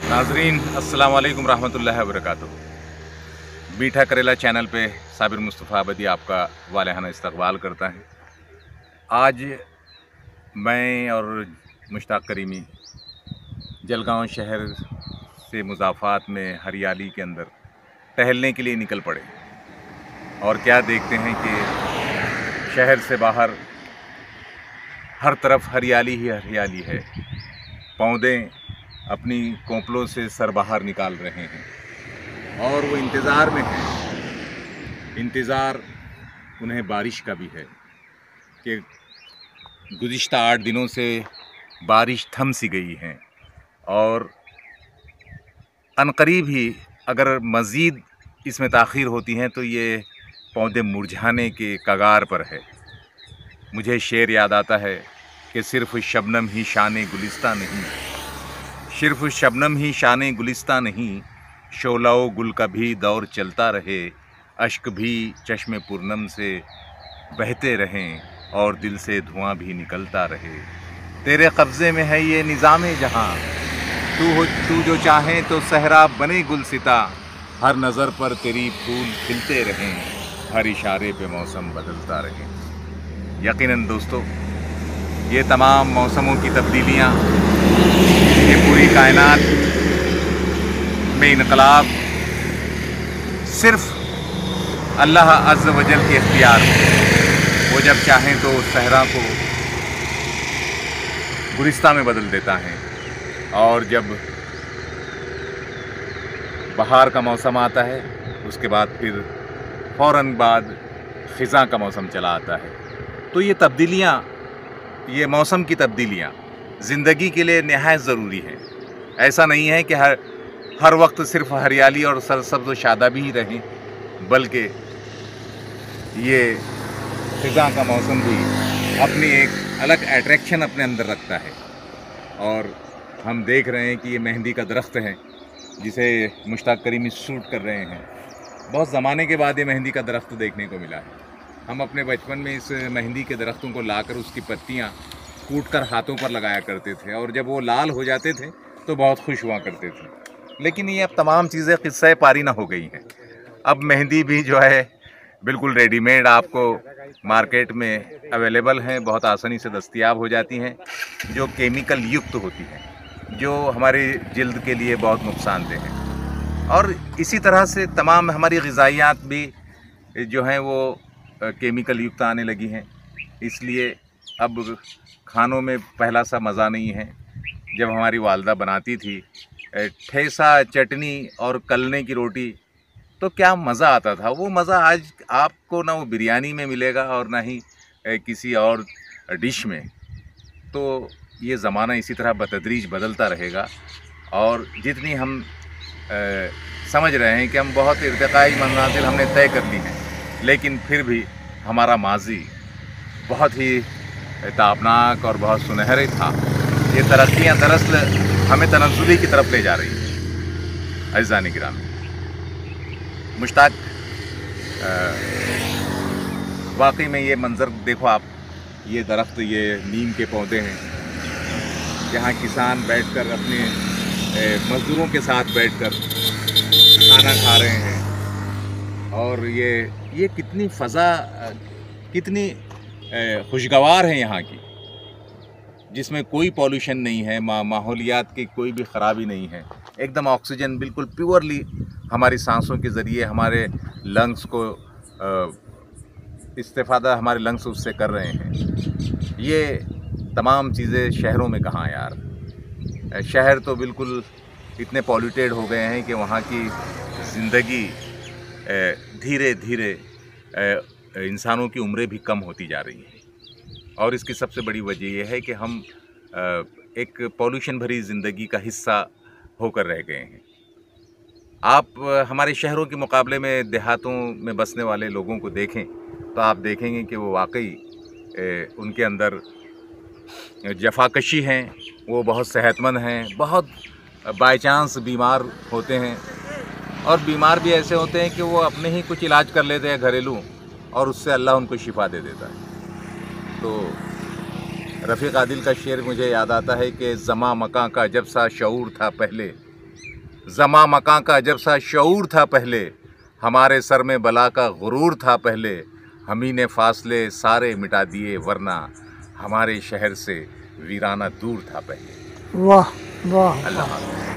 नाजरीन अस्सलाम वालेकुम रहमतुल्लाहि व बरकातुहू। मीठा करेला चैनल पे साबिर मुस्तफ़ा अबदी आपका वालेहाना इस्तकबाल करता है। आज मैं और मुश्ताक करीमी जलगांव शहर से मुज़ाफ़ात में हरियाली के अंदर टहलने के लिए निकल पड़े और क्या देखते हैं कि शहर से बाहर हर तरफ हरियाली ही हरियाली है। पौधे अपनी कोंपलों से सर बाहर निकाल रहे हैं और वो इंतज़ार में हैं। इंतज़ार उन्हें बारिश का भी है कि गुज़िश्ता 8 दिनों से बारिश थम सी गई है और अनकरीब ही अगर मज़ीद इसमें ताख़ीर होती है तो ये पौधे मुरझाने के कगार पर है। मुझे शेर याद आता है कि सिर्फ़ शबनम ही शाने गुलिस्ता नहीं, सिर्फ़ शबनम ही शाने गुलिस्ता नहीं, शोलाओ गुल का भी दौर चलता रहे, अश्क भी चश्मे पूर्णम से बहते रहें और दिल से धुआं भी निकलता रहे। तेरे कब्ज़े में है ये निज़ामे जहां, तू जो चाहे तो सहरा बने गुलसिता, हर नज़र पर तेरी फूल खिलते रहें, हर इशारे पे मौसम बदलता रहे। यकीनन दोस्तों, ये तमाम मौसमों की तब्दीलियाँ, ये पूरी कायनात में इनकलाब सिर्फ़ अल्लाह अज़्ज़ व जल के इख्तियार में। वो जब चाहें तो सहरा को गुलिस्तां में बदल देता है और जब बहार का मौसम आता है उसके बाद फिर फ़ौरन बाद ख़िज़ां का मौसम चला आता है। तो ये तब्दीलियाँ, ये मौसम की तब्दीलियाँ ज़िंदगी के लिए निहायत ज़रूरी है। ऐसा नहीं है कि हर वक्त सिर्फ़ हरियाली और सरसब्ज़ व शादाबी ही रहें, बल्कि ये ख़िज़ां का मौसम भी अपनी एक अलग अट्रैक्शन अपने अंदर रखता है। और हम देख रहे हैं कि ये मेहंदी का दरख्त है जिसे मुश्ताक करीमी शूट कर रहे हैं। बहुत ज़माने के बाद ये मेहंदी का दरख्त देखने को मिला है। हम अपने बचपन में इस मेहंदी के दरख्तों को लाकर उसकी पत्तियाँ कूटकर हाथों पर लगाया करते थे और जब वो लाल हो जाते थे तो बहुत खुश हुआ करते थे। लेकिन ये अब तमाम चीज़ें किस्सा पारीना हो गई हैं। अब मेहंदी भी जो है बिल्कुल रेडीमेड आपको मार्केट में अवेलेबल हैं, बहुत आसानी से दस्तयाब हो जाती हैं, जो केमिकल युक्त होती हैं, जो हमारी जिल्द के लिए बहुत नुकसानदेह हैं। और इसी तरह से तमाम हमारी ग़िज़ाइयात भी जो हैं वो केमिकल युक्त आने लगी हैं। इसलिए अब खानों में पहला सा मज़ा नहीं है। जब हमारी वालदा बनाती थी ठेसा, चटनी और कलने की रोटी, तो क्या मज़ा आता था। वो मज़ा आज आपको ना वो बिरयानी में मिलेगा और ना ही किसी और डिश में। तो ये ज़माना इसी तरह बतदरीज बदलता रहेगा और जितनी हम समझ रहे हैं कि हम बहुत इर्तिकाई मंज़िल हमने तय कर ली हैं, लेकिन फिर भी हमारा माज़ी बहुत ही ताबनाक और बहुत सुनहरे था। ये तरक्कियाँ दरअसल हमें तनज़्ज़ुली की तरफ ले जा रही हैं। अज़ीज़ान गिरामी, मुश्ताक वाकई में ये मंज़र देखो आप, ये दरख्त, ये नीम के पौधे हैं जहाँ किसान बैठकर अपने मज़दूरों के साथ बैठकर खाना खा रहे हैं। और ये कितनी फ़ज़ा, कितनी खुशगवार है यहाँ की, जिसमें कोई पॉल्यूशन नहीं है, माहौलियात की कोई भी ख़राबी नहीं है। एकदम ऑक्सीजन बिल्कुल प्योरली हमारी सांसों के ज़रिए हमारे लंग्स को इस्तेफ़ादा हमारे लंग्स उससे कर रहे हैं। ये तमाम चीज़ें शहरों में कहाँ यार। शहर तो बिल्कुल इतने पॉल्यूटेड हो गए हैं कि वहाँ की ज़िंदगी धीरे धीरे इंसानों की उम्रें भी कम होती जा रही हैं। और इसकी सबसे बड़ी वजह यह है कि हम एक पॉल्यूशन भरी ज़िंदगी का हिस्सा होकर रह गए हैं। आप हमारे शहरों के मुकाबले में देहातों में बसने वाले लोगों को देखें तो आप देखेंगे कि वो वाकई उनके अंदर जफाकशी हैं, वो बहुत सेहतमंद हैं, बहुत बाय चांस बीमार होते हैं और बीमार भी ऐसे होते हैं कि वो अपने ही कुछ इलाज कर लेते हैं घरेलू और उससे अल्लाह उनको शिफा दे देता है। तो रफ़ीक आदिल का शेर मुझे याद आता है कि ज़मा मकां का जब सा शऊर था पहले, ज़मा मकां का जब सा शऊर था पहले, हमारे सर में बला का गुरूर था पहले, हम ही ने फासले सारे मिटा दिए वरना हमारे शहर से वीराना दूर था पहले। वाह वाह। अल्लाह हाफ़िज़।